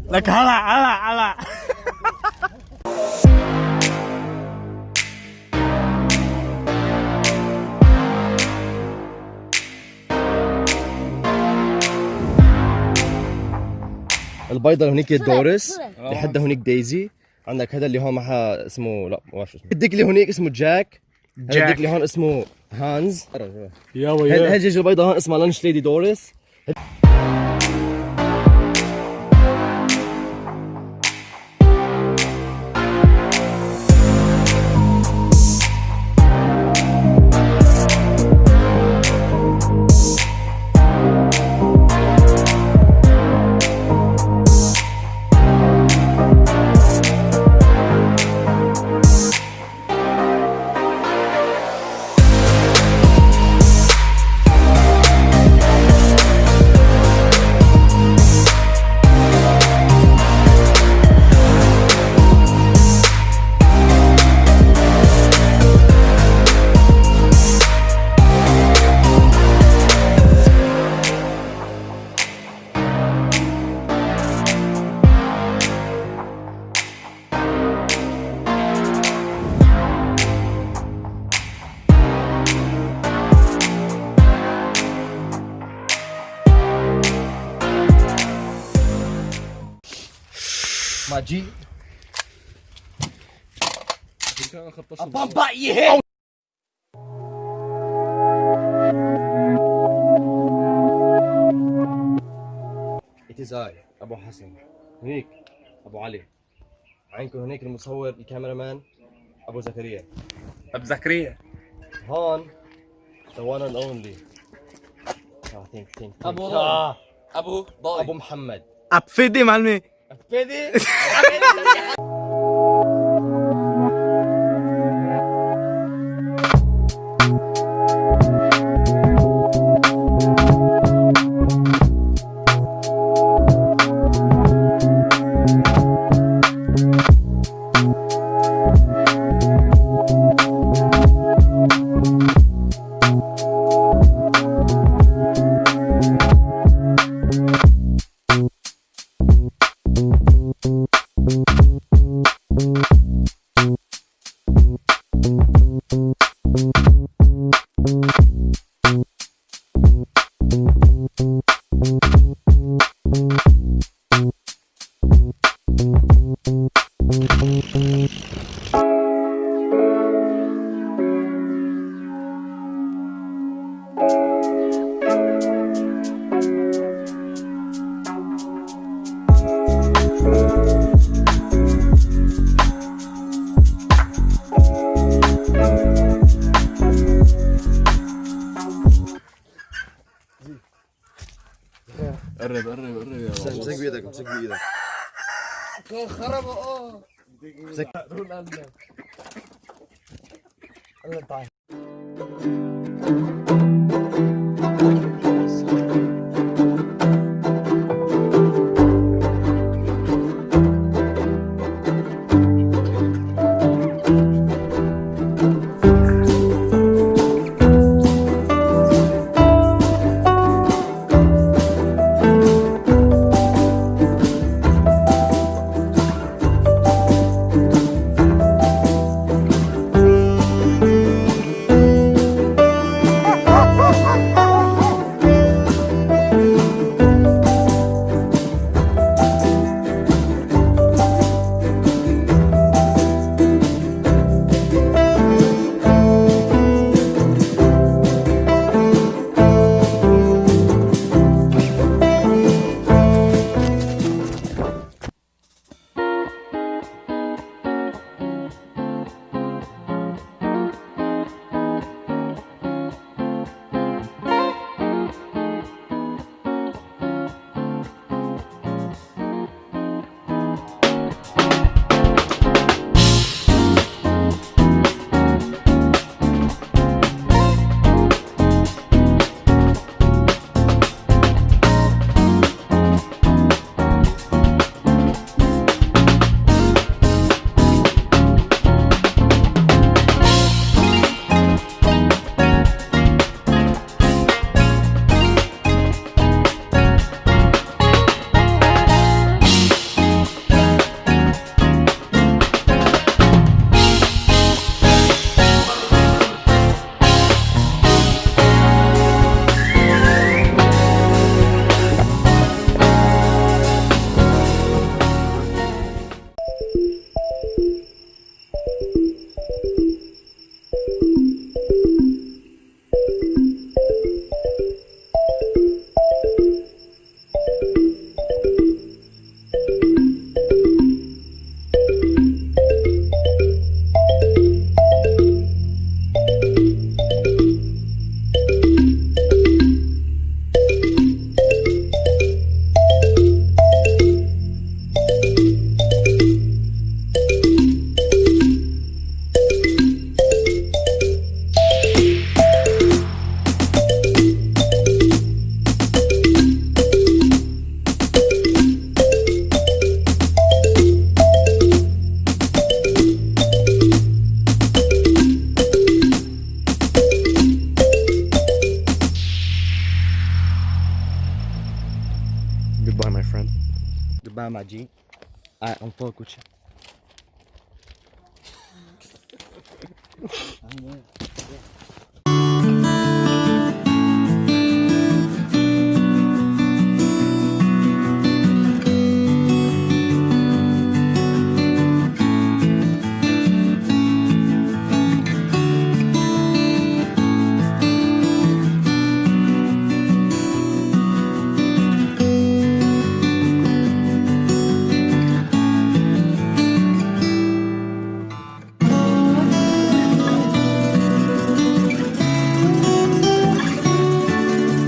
لك هلا. البيضة هونيك دورس، لحد هونيك دايزي. عندك هذا اللي هون معها اسمه لا ما بعرف شو اسمه. الديك اللي هونيك اسمه جاك. هذا الديك اللي هون اسمه هانز. هذا الدجاجة البيضة هون اسمها لانش ليدي دورس. ماجي بابا يه اتزاي ابو حسن هنيك ابو علي عينكم هنيك المصور الكاميرامان ابو زكريا هون the one and only ابو محمد ابفدي معلمي ابفدي قرب يا امسك بايدك خرب امسك تعال Goodbye, my friend. Goodbye, my G. Alright, I'm fuck with you.